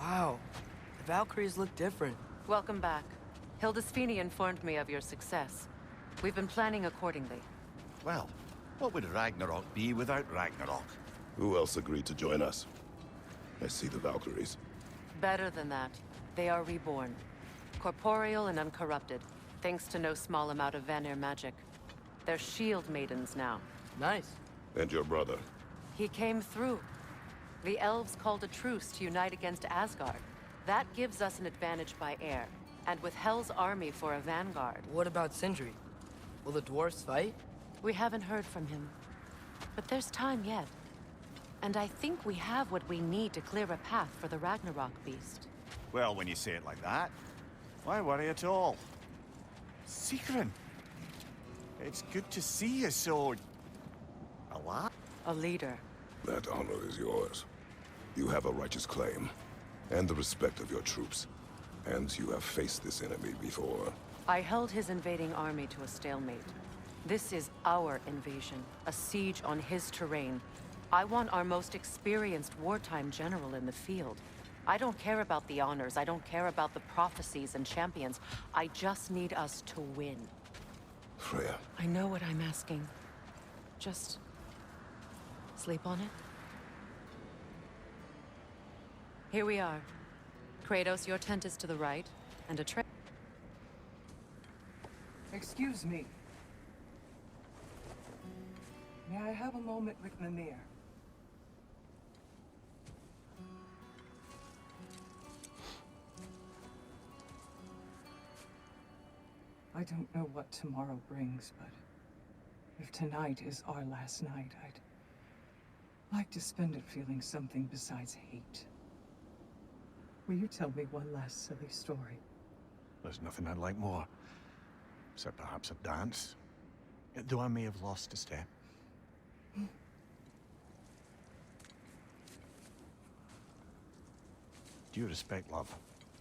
Wow, the Valkyries look different. Welcome back. Hildisfini informed me of your success. We've been planning accordingly. Well, what would Ragnarok be without Ragnarok? Who else agreed to join us? I see the Valkyries. Better than that. They are reborn. Corporeal and uncorrupted, thanks to no small amount of Vanir magic. They're shield maidens now. Nice. And your brother? He came through. The elves called a truce to unite against Asgard. That gives us an advantage by air, and with Hell's army for a vanguard. What about Sindri? Will the dwarves fight? We haven't heard from him. But there's time yet. And I think we have what we need to clear a path for the Ragnarok beast. Well, when you say it like that, why worry at all? Sigrun! It's good to see you so... alive? A leader. That honor is yours. You have a righteous claim, and the respect of your troops. And you have faced this enemy before. I held his invading army to a stalemate. This is our invasion, a siege on his terrain. I want our most experienced wartime general in the field. I don't care about the honors, I don't care about the prophecies and champions. I just need us to win. Freya. I know what I'm asking. Just... sleep on it? Here we are. Kratos, your tent is to the right, and Atreus... Excuse me. May I have a moment with Mimir? I don't know what tomorrow brings, but if tonight is our last night, I'd like to spend it feeling something besides hate. Will you tell me one last silly story? There's nothing I'd like more. Except perhaps a dance. Though I may have lost a step. Do you respect love?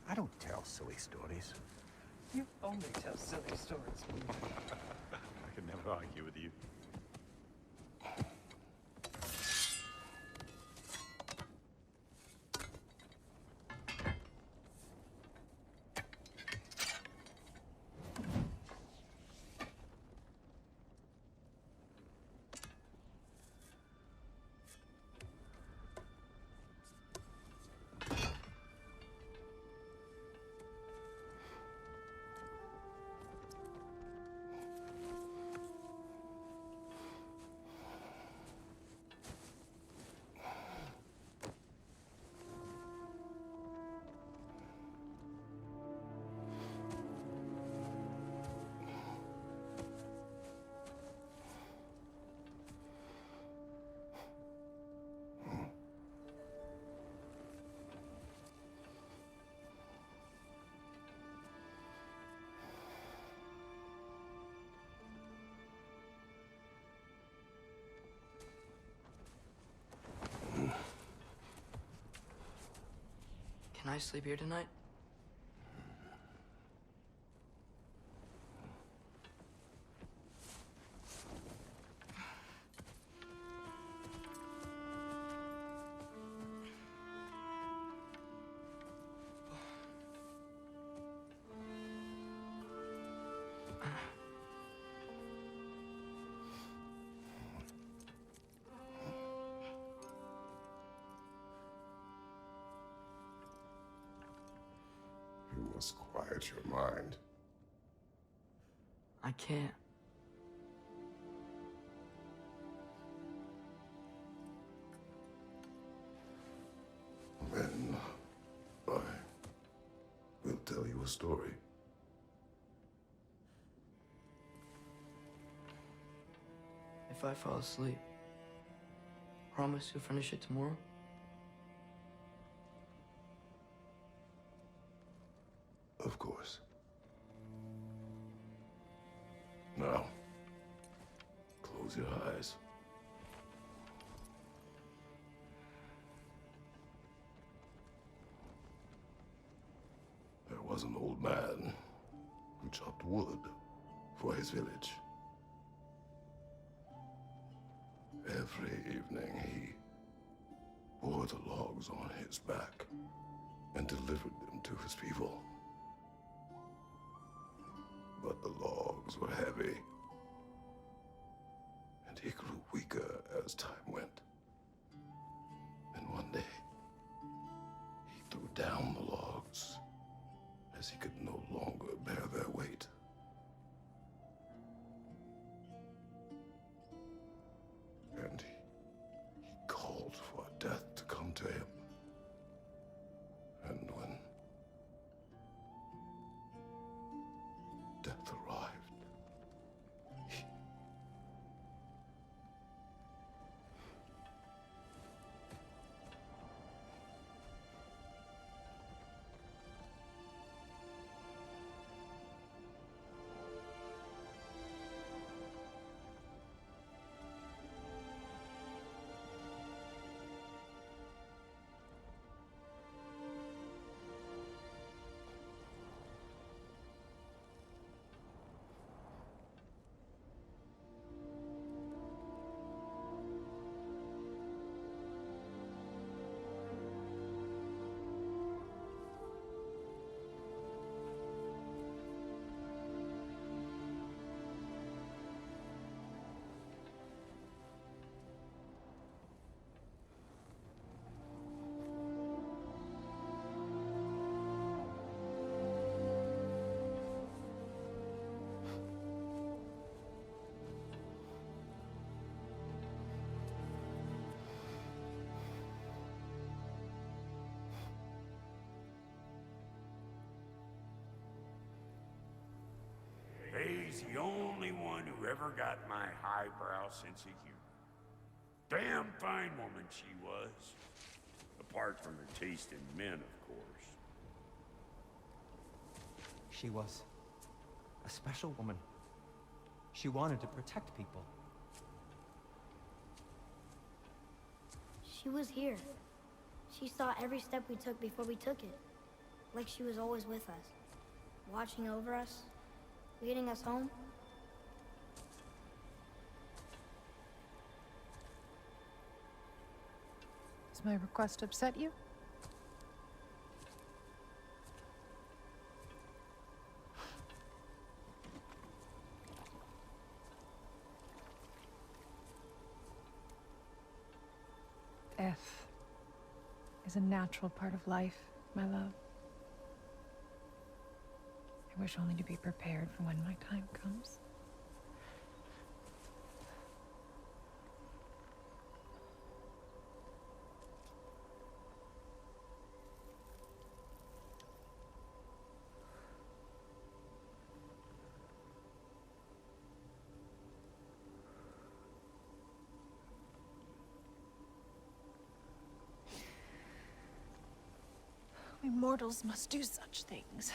I don't tell silly stories. You only tell silly stories. I can never argue with you. Can I sleep here tonight? You must quiet your mind. I can't. Then I will tell you a story. If I fall asleep, promise you'll finish it tomorrow? Of course. Now, close your eyes. There was an old man who chopped wood for his village. Every evening he bore the logs on his back and delivered them to his people. But the logs were heavy, and he grew weaker as time went. And one day, he threw down the logs as he could no longer bear their weight. And he called for death to come to him. And when death arrived, Faye's the only one who ever got my highbrow sense of humor. Damn fine woman she was. Apart from her taste in men, of course. She was a special woman. She wanted to protect people. She was here. She saw every step we took before we took it. Like she was always with us. Watching over us. Leading us home. Does my request upset you? Death is a natural part of life, my love. I wish only to be prepared for when my time comes. We mortals must do such things.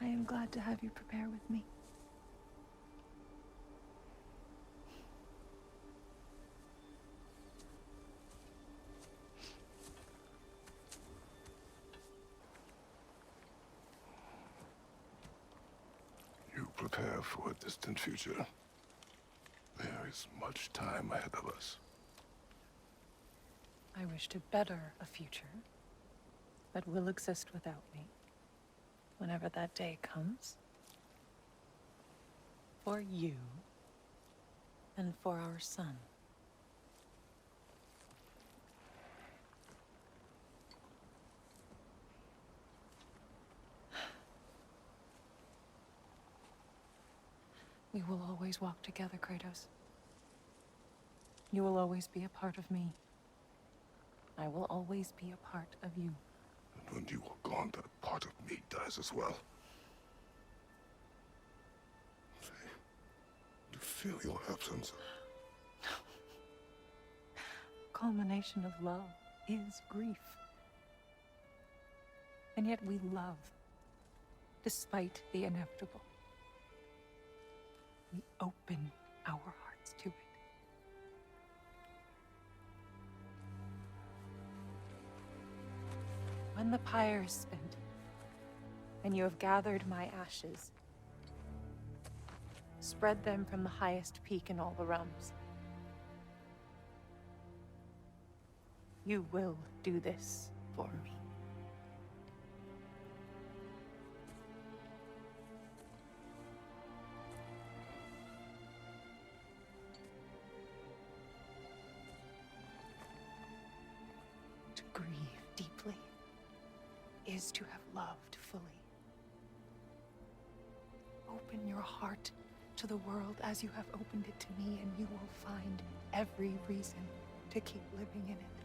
I am glad to have you prepare with me. you prepare for a distant future. There is much time ahead of us. I wish to better a future that will exist without me, whenever that day comes. For you, and for our son. We will always walk together, Kratos. You will always be a part of me. I will always be a part of you. And when you are gone, that part of me dies as well. Faye, to feel your absence. Culmination of love is grief. And yet we love, despite the inevitable. We open our hearts to it. When the pyre is spent, and you have gathered my ashes, spread them from the highest peak in all the realms. You will do this for me. To grieve deeply is to have loved fully. Open your heart to the world as you have opened it to me, and you will find every reason to keep living in it.